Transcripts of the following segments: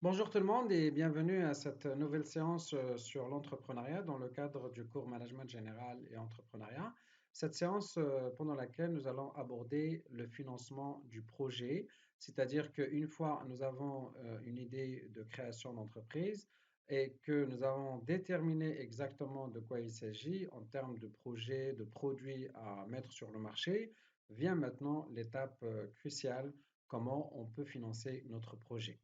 Bonjour tout le monde et bienvenue à cette nouvelle séance sur l'entrepreneuriat dans le cadre du cours Management général et entrepreneuriat. Cette séance pendant laquelle nous allons aborder le financement du projet, c'est-à-dire qu'une fois nous avons une idée de création d'entreprise et que nous avons déterminé exactement de quoi il s'agit en termes de projet, de produits à mettre sur le marché, vient maintenant l'étape cruciale, comment on peut financer notre projet.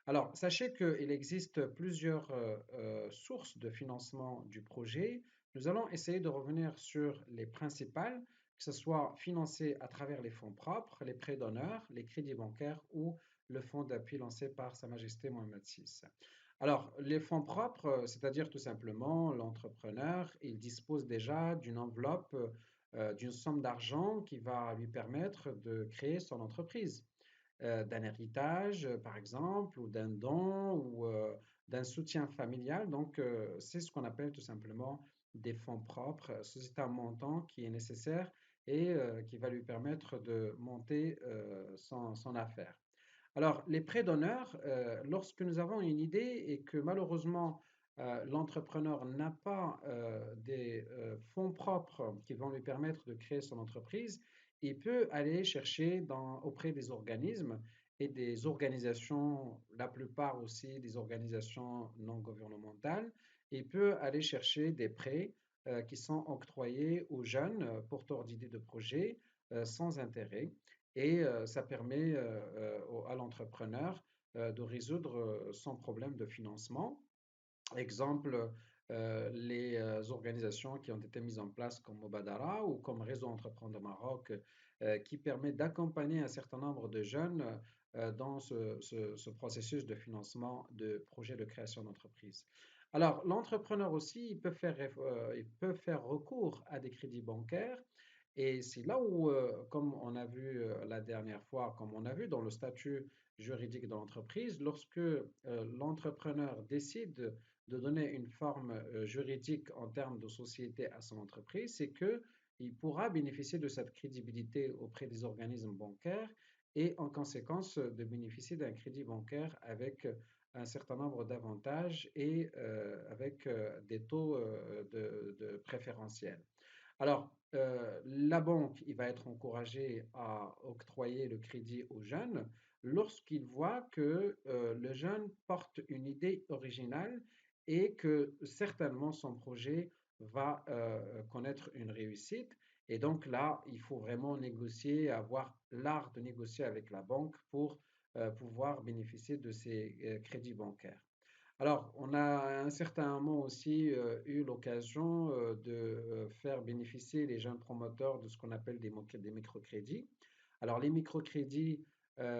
Alors, sachez qu'il existe plusieurs sources de financement du projet. Nous allons essayer de revenir sur les principales, que ce soit financé à travers les fonds propres, les prêts d'honneur, les crédits bancaires ou le fonds d'appui lancé par Sa Majesté Mohamed VI. Alors, les fonds propres, c'est-à-dire tout simplement l'entrepreneur, il dispose déjà d'une enveloppe, d'une somme d'argent qui va lui permettre de créer son entreprise d'un héritage, par exemple, ou d'un don, ou d'un soutien familial. Donc, c'est ce qu'on appelle tout simplement des fonds propres. C'est un montant qui est nécessaire et qui va lui permettre de monter son affaire. Alors, les prêts d'honneur, lorsque nous avons une idée et que malheureusement l'entrepreneur n'a pas des fonds propres qui vont lui permettre de créer son entreprise, il peut aller chercher auprès des organismes et des organisations, la plupart aussi des organisations non gouvernementales, il peut aller chercher des prêts qui sont octroyés aux jeunes porteurs d'idées de projets sans intérêt et ça permet à l'entrepreneur de résoudre son problème de financement. Exemple, les organisations qui ont été mises en place comme Mobadara ou comme Réseau Entreprendre Maroc, qui permet d'accompagner un certain nombre de jeunes dans ce processus de financement de projets de création d'entreprise. Alors, l'entrepreneur aussi, il peut faire recours à des crédits bancaires et c'est là où, comme on a vu la dernière fois, comme on a vu dans le statut juridique de l'entreprise, lorsque l'entrepreneur décide de donner une forme juridique en termes de société à son entreprise, c'est qu'il pourra bénéficier de cette crédibilité auprès des organismes bancaires et en conséquence de bénéficier d'un crédit bancaire avec un certain nombre d'avantages et avec des taux de préférentiels. Alors, la banque, il va être encouragé à octroyer le crédit aux jeunes lorsqu'il voit que le jeune porte une idée originale et que certainement son projet va connaître une réussite. Et donc là, il faut vraiment négocier, avoir l'art de négocier avec la banque pour pouvoir bénéficier de ces crédits bancaires. Alors, on a à un certain moment aussi eu l'occasion de faire bénéficier les jeunes promoteurs de ce qu'on appelle des microcrédits. Alors, les microcrédits,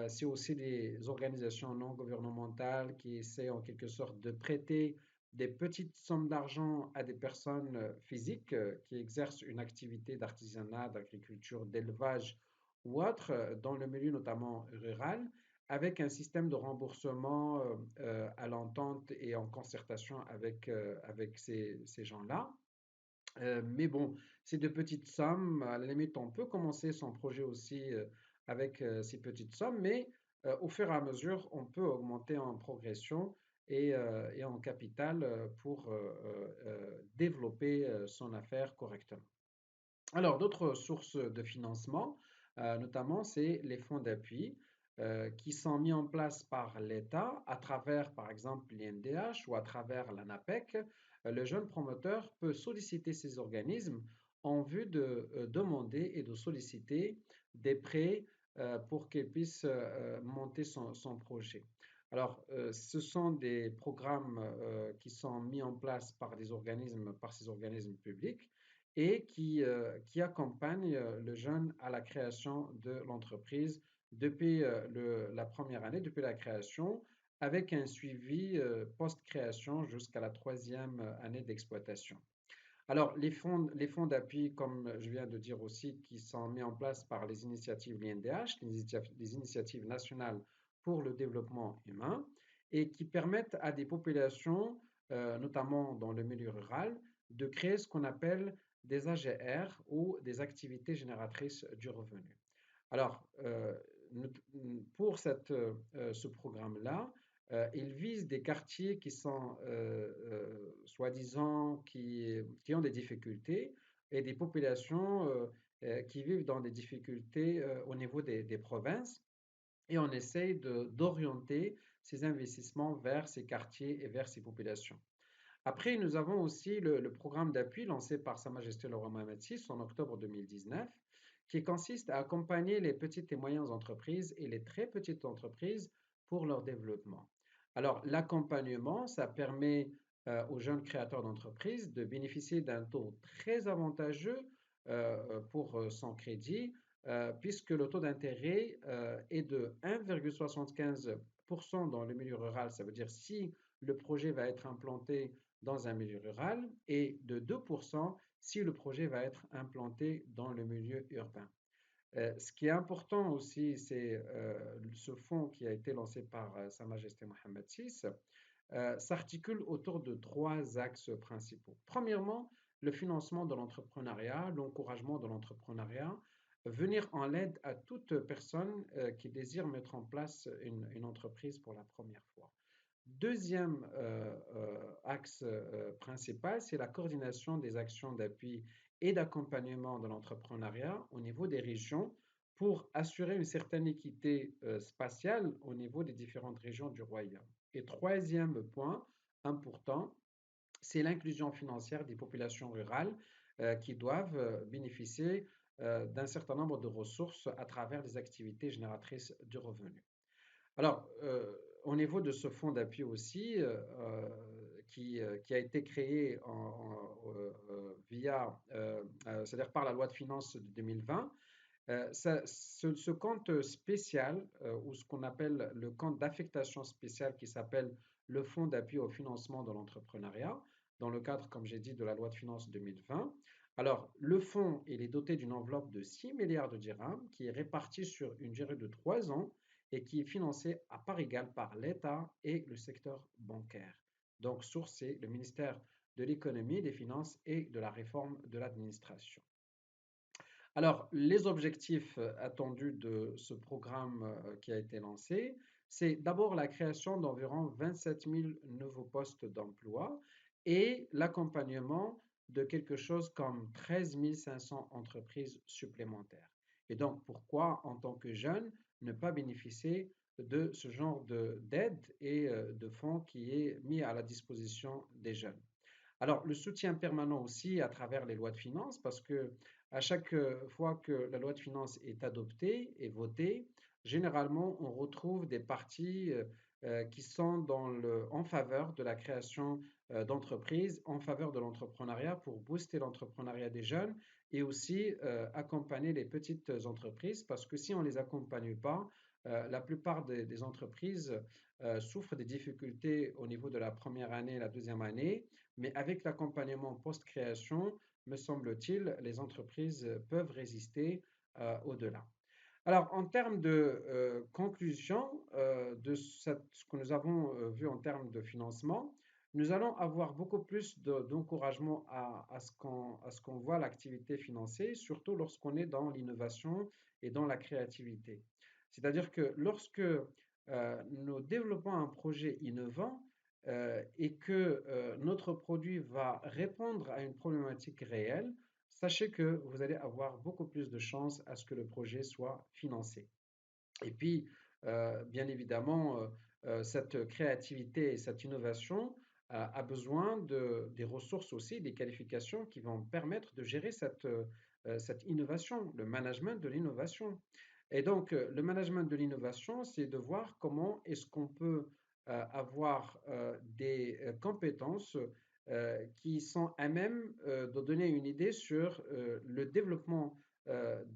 c'est aussi des organisations non gouvernementales qui essaient en quelque sorte de prêter des petites sommes d'argent à des personnes physiques qui exercent une activité d'artisanat, d'agriculture, d'élevage ou autre, dans le milieu notamment rural avec un système de remboursement à l'entente et en concertation avec ces gens-là. Mais bon, c'est de petites sommes. À la limite, on peut commencer son projet aussi avec ces petites sommes, mais au fur et à mesure, on peut augmenter en progression et en capital pour développer son affaire correctement. Alors, d'autres sources de financement, notamment, c'est les fonds d'appui qui sont mis en place par l'État à travers, par exemple, l'INDH ou à travers l'ANAPEC. Le jeune promoteur peut solliciter ces organismes en vue de demander et de solliciter des prêts pour qu'il puisse monter son projet. Alors, ce sont des programmes qui sont mis en place par ces organismes publics et qui accompagne le jeune à la création de l'entreprise depuis la première année, depuis la création, avec un suivi post-création jusqu'à la troisième année d'exploitation. Alors, les fonds d'appui, comme je viens de dire aussi, qui sont mis en place par les initiatives l'INDH, les initiatives nationales pour le développement humain, et qui permettent à des populations, notamment dans le milieu rural, de créer ce qu'on appelle des AGR ou des activités génératrices du revenu. Alors, pour ce programme-là, Il vise des quartiers qui sont soi-disant qui ont des difficultés et des populations qui vivent dans des difficultés au niveau des provinces. Et on essaye d'orienter ces investissements vers ces quartiers et vers ces populations. Après, nous avons aussi le programme d'appui lancé par Sa Majesté le Roi Mohamed VI en octobre 2019, qui consiste à accompagner les petites et moyennes entreprises et les très petites entreprises pour leur développement. Alors, l'accompagnement, ça permet aux jeunes créateurs d'entreprises de bénéficier d'un taux très avantageux pour son crédit, puisque le taux d'intérêt est de 1,75% dans le milieu rural. Ça veut dire si le projet va être implanté dans un milieu rural et de 2% si le projet va être implanté dans le milieu urbain. Ce qui est important aussi, c'est ce fonds qui a été lancé par Sa Majesté Mohamed VI s'articule autour de trois axes principaux. Premièrement, le financement de l'entrepreneuriat, l'encouragement de l'entrepreneuriat, venir en aide à toute personne qui désire mettre en place une entreprise pour la première fois. Deuxième axe principal, c'est la coordination des actions d'appui et d'accompagnement de l'entrepreneuriat au niveau des régions pour assurer une certaine équité spatiale au niveau des différentes régions du royaume. Et troisième point important, c'est l'inclusion financière des populations rurales qui doivent bénéficier d'un certain nombre de ressources à travers des activités génératrices de revenus. Alors, au niveau de ce fonds d'appui aussi, qui a été créé c'est-à-dire par la loi de finances de 2020, ce compte spécial, ou ce qu'on appelle le compte d'affectation spéciale qui s'appelle le fonds d'appui au financement de l'entrepreneuriat, dans le cadre, comme j'ai dit, de la loi de finances 2020. Alors, le fonds, il est doté d'une enveloppe de 6 milliards de dirhams qui est répartie sur une durée de 3 ans et qui est financée à part égale par l'État et le secteur bancaire. Donc, source, c'est le ministère de l'économie, des finances et de la réforme de l'administration. Alors, les objectifs attendus de ce programme qui a été lancé, c'est d'abord la création d'environ 27 000 nouveaux postes d'emploi et l'accompagnement de quelque chose comme 13 500 entreprises supplémentaires. Et donc, pourquoi, en tant que jeune, ne pas bénéficier de ce genre d'aide et de fonds qui est mis à la disposition des jeunes? Alors, le soutien permanent aussi à travers les lois de finances, parce que à chaque fois que la loi de finances est adoptée et votée, généralement, on retrouve des partis qui sont en faveur de la création d'entreprises, en faveur de l'entrepreneuriat pour booster l'entrepreneuriat des jeunes et aussi accompagner les petites entreprises, parce que si on ne les accompagne pas, la plupart des entreprises souffrent des difficultés au niveau de la première année et la deuxième année, mais avec l'accompagnement post-création, me semble-t-il, les entreprises peuvent résister au-delà. Alors, en termes de conclusion de ce que nous avons vu en termes de financement, nous allons avoir beaucoup plus d'encouragement à ce qu'on voit l'activité financée, surtout lorsqu'on est dans l'innovation et dans la créativité. C'est-à-dire que lorsque nous développons un projet innovant et que notre produit va répondre à une problématique réelle, sachez que vous allez avoir beaucoup plus de chances à ce que le projet soit financé. Et puis, bien évidemment, cette créativité et cette innovation a besoin des ressources aussi, des qualifications qui vont permettre de gérer cette innovation, le management de l'innovation. Et donc, le management de l'innovation, c'est de voir comment est-ce qu'on peut avoir des compétences qui sont à même de donner une idée sur le développement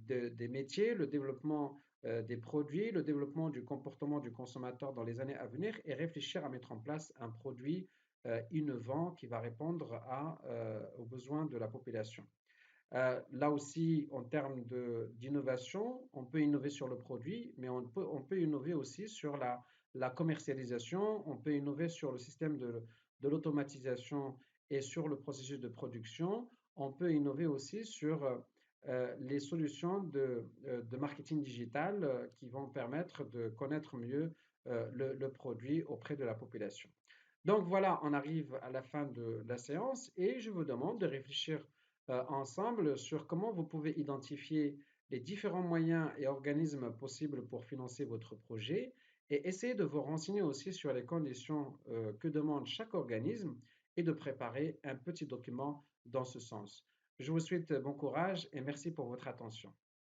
des métiers, le développement des produits, le développement du comportement du consommateur dans les années à venir et réfléchir à mettre en place un produit innovant qui va répondre aux besoins de la population. Là aussi, en termes d'innovation, on peut innover sur le produit, mais on peut innover aussi sur la commercialisation, on peut innover sur le système de l'automatisation et sur le processus de production, on peut innover aussi sur les solutions de marketing digital qui vont permettre de connaître mieux le produit auprès de la population. Donc voilà, on arrive à la fin de la séance et je vous demande de réfléchir ensemble sur comment vous pouvez identifier les différents moyens et organismes possibles pour financer votre projet et essayer de vous renseigner aussi sur les conditions que demande chaque organisme et de préparer un petit document dans ce sens. Je vous souhaite bon courage et merci pour votre attention.